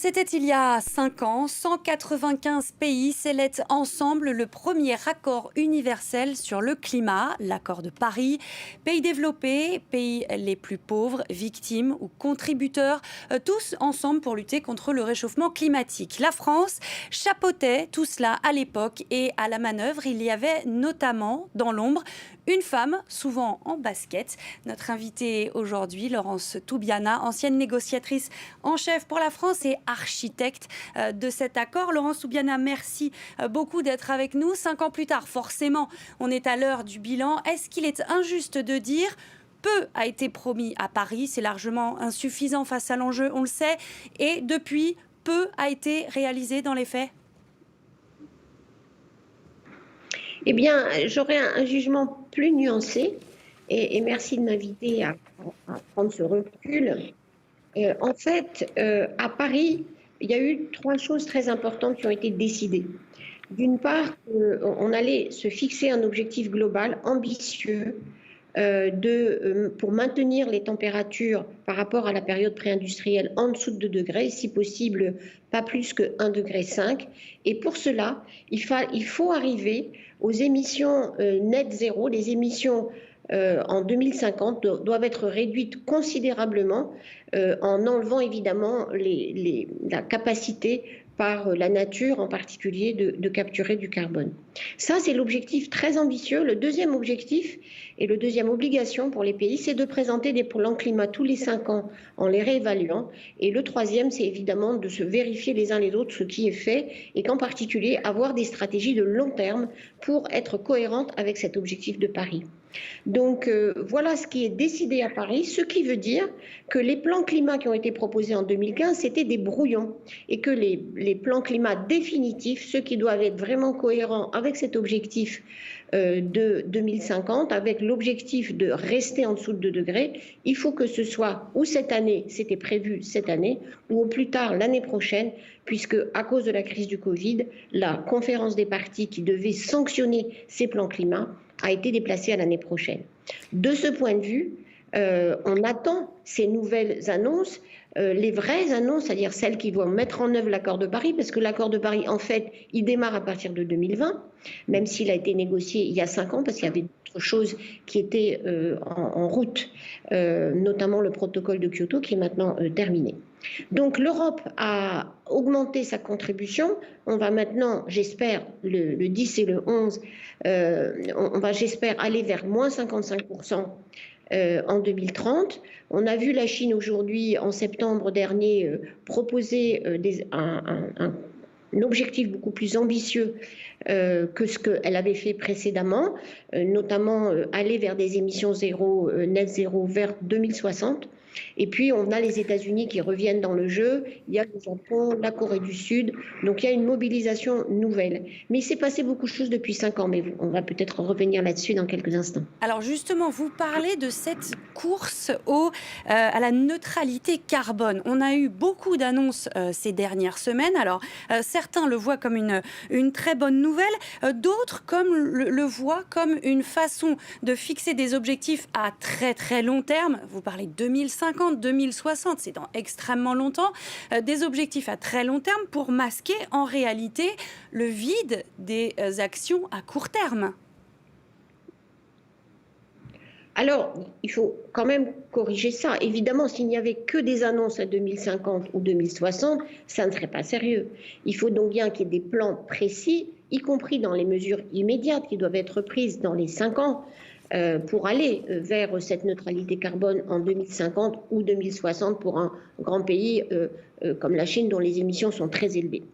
C'était il y a 5 ans, 195 pays scellaient ensemble le premier accord universel sur le climat, l'accord de Paris. Pays développés, pays les plus pauvres, victimes ou contributeurs, tous ensemble pour lutter contre le réchauffement climatique. La France chapeautait tout cela à l'époque et à la manœuvre, il y avait notamment dans l'ombre une femme, souvent en basket. Notre invitée aujourd'hui, Laurence Toubiana, ancienne négociatrice en chef pour la France et architecte de cet accord. Laurence Toubiana, merci beaucoup d'être avec nous. 5 ans plus tard, forcément, on est à l'heure du bilan. Est-ce qu'il est injuste de dire peu a été promis à Paris, c'est largement insuffisant face à l'enjeu, on le sait, et depuis, peu a été réalisé dans les faits? Eh bien, j'aurais un jugement plus nuancé et merci de m'inviter à prendre ce recul. En fait, à Paris, il y a eu 3 choses très importantes qui ont été décidées. D'une part, on allait se fixer un objectif global ambitieux pour maintenir les températures par rapport à la période pré-industrielle en dessous de 2 degrés, si possible pas plus que 1,5 degré. Et pour cela, il faut arriver aux émissions net zéro. Les émissions en 2050 doivent être réduites considérablement en enlevant évidemment la capacité par la nature en particulier de capturer du carbone. Ça, c'est l'objectif très ambitieux. Le deuxième objectif et la deuxième obligation pour les pays, c'est de présenter des plans climat tous les 5 ans en les réévaluant. Et le troisième, c'est évidemment de se vérifier les uns les autres ce qui est fait et qu'en particulier avoir des stratégies de long terme pour être cohérentes avec cet objectif de Paris. Donc voilà ce qui est décidé à Paris, ce qui veut dire que les plans climat qui ont été proposés en 2015, c'était des brouillons et que les plans climat définitifs, ceux qui doivent être vraiment cohérents avec cet objectif de 2050, avec l'objectif de rester en dessous de 2 degrés, il faut que ce soit ou cette année, c'était prévu cette année, ou au plus tard l'année prochaine, puisque à cause de la crise du Covid, la conférence des parties qui devait sanctionner ces plans climat a été déplacée à l'année prochaine. De ce point de vue, on attend ces nouvelles annonces, les vraies annonces, c'est-à-dire celles qui vont mettre en œuvre l'accord de Paris, parce que l'accord de Paris, en fait, il démarre à partir de 2020, même s'il a été négocié il y a 5 ans, parce qu'il y avait d'autres choses qui étaient en route, notamment le protocole de Kyoto, qui est maintenant terminé. Donc l'Europe a augmenté sa contribution. On va maintenant, j'espère, le 10 et le 11, on va, j'espère, aller vers moins 55% en 2030. On a vu la Chine aujourd'hui, en septembre dernier, proposer un objectif beaucoup plus ambitieux que ce qu'elle avait fait précédemment, notamment aller vers des émissions zéro, net zéro vers 2060. Et puis, on a les États-Unis qui reviennent dans le jeu, il y a le Japon, la Corée du Sud, donc il y a une mobilisation nouvelle. Mais il s'est passé beaucoup de choses depuis 5 ans, mais on va peut-être revenir là-dessus dans quelques instants. Alors justement, vous parlez de cette course à la neutralité carbone. On a eu beaucoup d'annonces ces dernières semaines. Alors certains le voient comme une très bonne nouvelle, d'autres le voient comme une façon de fixer des objectifs à très très long terme. Vous parlez de 2050, 2060, c'est dans extrêmement longtemps. Des objectifs à très long terme pour masquer en réalité le vide des actions à court terme. Alors, il faut quand même corriger ça. Évidemment, s'il n'y avait que des annonces à 2050 ou 2060, ça ne serait pas sérieux. Il faut donc bien qu'il y ait des plans précis, y compris dans les mesures immédiates qui doivent être prises dans les 5 ans pour aller vers cette neutralité carbone en 2050 ou 2060 pour un grand pays comme la Chine dont les émissions sont très élevées.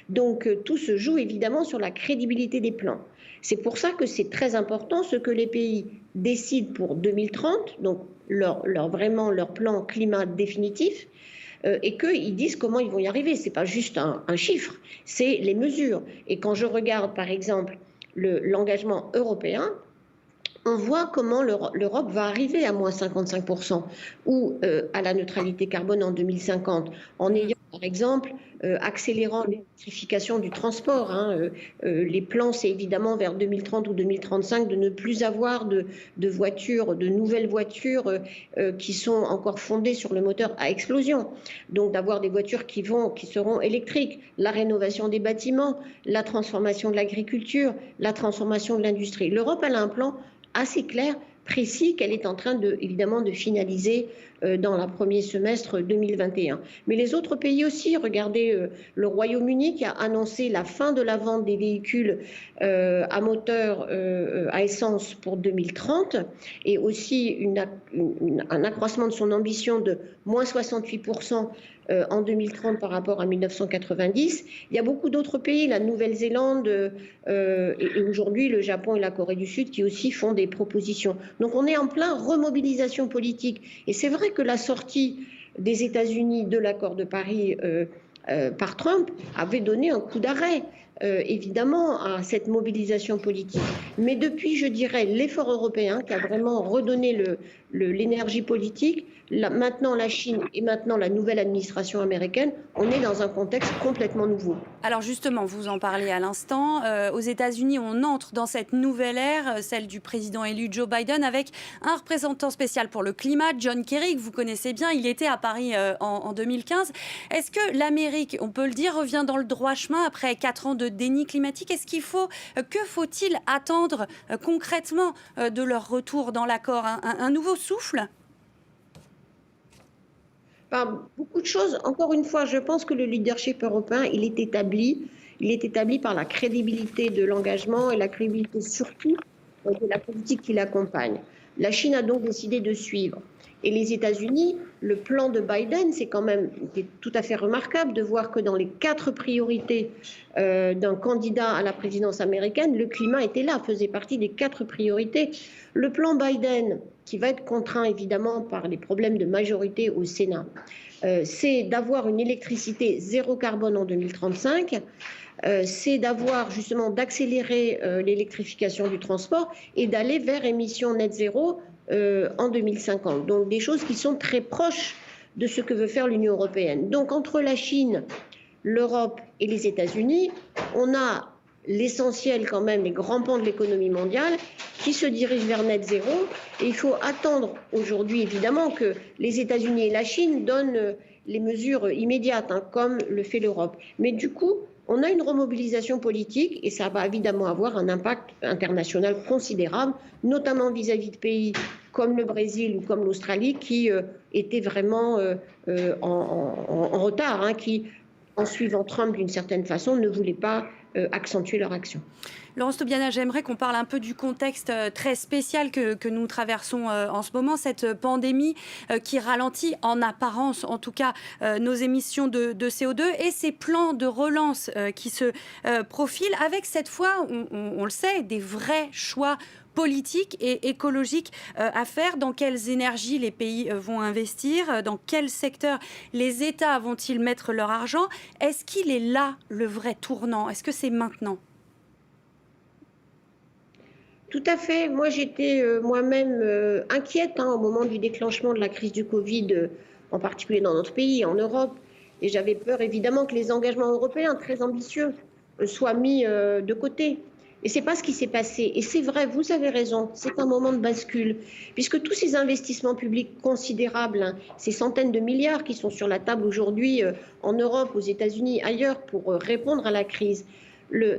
Donc tout se joue évidemment sur la crédibilité des plans. C'est pour ça que c'est très important ce que les pays décident pour 2030, donc vraiment leur plan climat définitif, et qu'ils disent comment ils vont y arriver. Ce n'est pas juste un chiffre, c'est les mesures. Et quand je regarde par exemple l'engagement européen, on voit comment l'Europe va arriver à moins 55% ou à la neutralité carbone en 2050 en ayant par exemple, accélérant l'électrification du transport. Les plans, c'est évidemment vers 2030 ou 2035 de ne plus avoir de voitures, de nouvelles voitures qui sont encore fondées sur le moteur à explosion. Donc d'avoir des voitures qui seront électriques, la rénovation des bâtiments, la transformation de l'agriculture, la transformation de l'industrie. L'Europe, elle a un plan assez clair, précis, qu'elle est en train évidemment de finaliser dans le premier semestre 2021. Mais les autres pays aussi, regardez le Royaume-Uni qui a annoncé la fin de la vente des véhicules à moteur à essence pour 2030 et aussi un accroissement de son ambition de moins 68% en 2030 par rapport à 1990. Il y a beaucoup d'autres pays, la Nouvelle-Zélande et aujourd'hui le Japon et la Corée du Sud qui aussi font des propositions. Donc on est en plein remobilisation politique. Et c'est vrai que la sortie des États-Unis de l'accord de Paris par Trump avait donné un coup d'arrêt. Évidemment à cette mobilisation politique. Mais depuis, je dirais, l'effort européen qui a vraiment redonné l'énergie politique, maintenant la Chine et maintenant la nouvelle administration américaine, on est dans un contexte complètement nouveau. Alors justement, vous en parlez à l'instant, aux États-Unis, on entre dans cette nouvelle ère, celle du président élu Joe Biden, avec un représentant spécial pour le climat, John Kerry, que vous connaissez bien, il était à Paris en 2015. Est-ce que l'Amérique, on peut le dire, revient dans le droit chemin après 4 ans de déni climatique? Que faut-il attendre concrètement de leur retour dans l'accord? Un nouveau souffle? Beaucoup de choses. Encore une fois, je pense que le leadership européen, il est établi. Il est établi par la crédibilité de l'engagement et la crédibilité surtout de la politique qui l'accompagne. La Chine a donc décidé de suivre. Et les États-Unis, le plan de Biden, c'est tout à fait remarquable de voir que dans les 4 priorités d'un candidat à la présidence américaine, le climat était là, faisait partie des 4 priorités. Le plan Biden, qui va être contraint évidemment par les problèmes de majorité au Sénat, c'est d'avoir une électricité zéro carbone en 2035. C'est d'accélérer l'électrification du transport et d'aller vers émissions net zéro en 2050. Donc des choses qui sont très proches de ce que veut faire l'Union européenne. Donc entre la Chine, l'Europe et les États-Unis, on a l'essentiel quand même, les grands pans de l'économie mondiale qui se dirigent vers net zéro. Et il faut attendre aujourd'hui évidemment que les États-Unis et la Chine donnent les mesures immédiates, comme le fait l'Europe. Mais du coup, on a une remobilisation politique et ça va évidemment avoir un impact international considérable, notamment vis-à-vis de pays comme le Brésil ou comme l'Australie qui étaient vraiment en retard, qui, en suivant Trump d'une certaine façon, ne voulaient pas accentuer leur action. Laurence Tobiana, j'aimerais qu'on parle un peu du contexte très spécial que nous traversons en ce moment, cette pandémie qui ralentit en apparence, en tout cas, nos émissions de CO2 et ces plans de relance qui se profilent avec cette fois, on le sait, des vrais choix politiques et écologiques à faire. Dans quelles énergies les pays vont investir? Dans quel secteur les États vont-ils mettre leur argent? Est-ce qu'il est là le vrai tournant? Est-ce que c'est maintenant? Tout à fait. Moi, j'étais moi-même inquiète au moment du déclenchement de la crise du Covid, en particulier dans notre pays, en Europe. Et j'avais peur, évidemment, que les engagements européens très ambitieux soient mis de côté. Et ce n'est pas ce qui s'est passé. Et c'est vrai, vous avez raison, c'est un moment de bascule. Puisque tous ces investissements publics considérables, ces centaines de milliards qui sont sur la table aujourd'hui en Europe, aux États-Unis, ailleurs, pour répondre à la crise,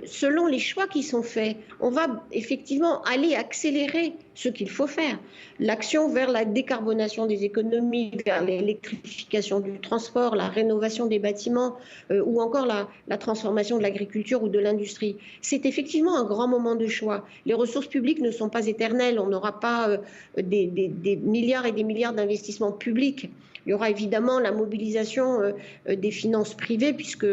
selon les choix qui sont faits, on va effectivement aller accélérer ce qu'il faut faire. L'action vers la décarbonation des économies, vers l'électrification du transport, la rénovation des bâtiments ou encore la transformation de l'agriculture ou de l'industrie. C'est effectivement un grand moment de choix. Les ressources publiques ne sont pas éternelles. On n'aura pas des milliards et des milliards d'investissements publics. Il y aura évidemment la mobilisation des finances privées, puisque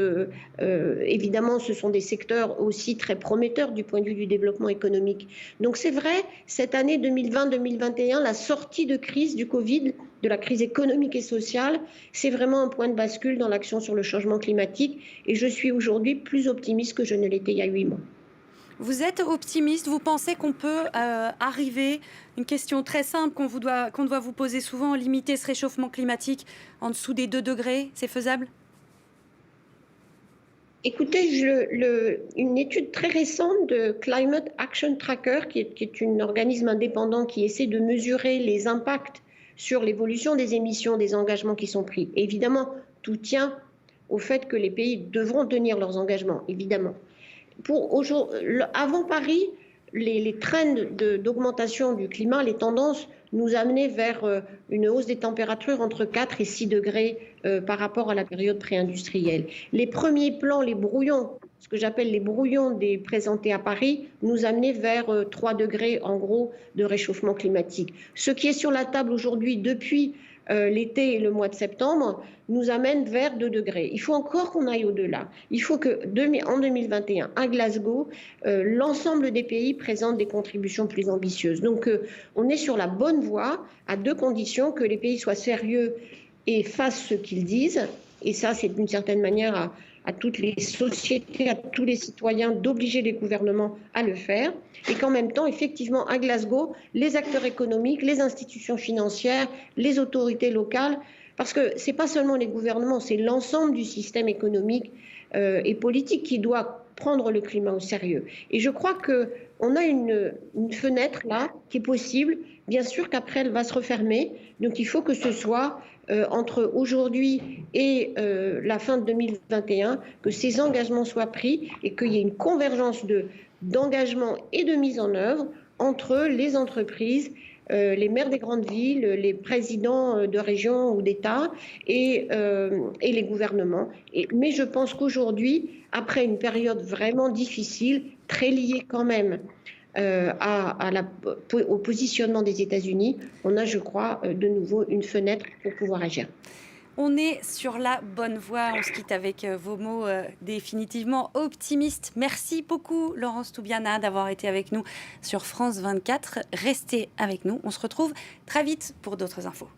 évidemment ce sont des secteurs aussi très prometteurs du point de vue du développement économique. Donc c'est vrai, cette année 2020-2021, la sortie de crise du Covid, de la crise économique et sociale, c'est vraiment un point de bascule dans l'action sur le changement climatique. Et je suis aujourd'hui plus optimiste que je ne l'étais il y a 8 mois. Vous êtes optimiste? Vous pensez qu'on peut arriver, une question très simple qu'on doit vous poser souvent, limiter ce réchauffement climatique en dessous des 2 degrés? C'est faisable? Écoutez, une étude très récente de Climate Action Tracker, qui est un organisme indépendant qui essaie de mesurer les impacts sur l'évolution des émissions, des engagements qui sont pris. Et évidemment, tout tient au fait que les pays devront tenir leurs engagements, évidemment. Avant Paris, les trends d'augmentation du climat, les tendances nous amenaient vers une hausse des températures entre 4 et 6 degrés par rapport à la période pré-industrielle. Les premiers plans, les brouillons, ce que j'appelle les brouillons présentés à Paris, nous amenaient vers 3 degrés en gros de réchauffement climatique. Ce qui est sur la table aujourd'hui depuis l'été et le mois de septembre nous amène vers 2 degrés. Il faut encore qu'on aille au-delà. Il faut qu'en 2021, à Glasgow, l'ensemble des pays présentent des contributions plus ambitieuses. Donc on est sur la bonne voie à deux conditions: que les pays soient sérieux et fassent ce qu'ils disent. Et ça, c'est d'une certaine manière à toutes les sociétés, à tous les citoyens, d'obliger les gouvernements à le faire. Et qu'en même temps, effectivement, à Glasgow, les acteurs économiques, les institutions financières, les autorités locales, parce que ce n'est pas seulement les gouvernements, c'est l'ensemble du système économique et politique qui doit prendre le climat au sérieux. Et je crois qu'on a une fenêtre là qui est possible. Bien sûr qu'après, elle va se refermer. Donc il faut que ce soit entre aujourd'hui et la fin de 2021, que ces engagements soient pris et qu'il y ait une convergence d'engagement et de mise en œuvre entre les entreprises, les maires des grandes villes, les présidents de régions ou d'États et les gouvernements. Mais je pense qu'aujourd'hui, après une période vraiment difficile, très liée quand même au positionnement des États-Unis, on a, je crois, de nouveau une fenêtre pour pouvoir agir. On est sur la bonne voie. On se quitte avec vos mots définitivement optimistes. Merci beaucoup, Laurence Toubiana, d'avoir été avec nous sur France 24. Restez avec nous. On se retrouve très vite pour d'autres infos.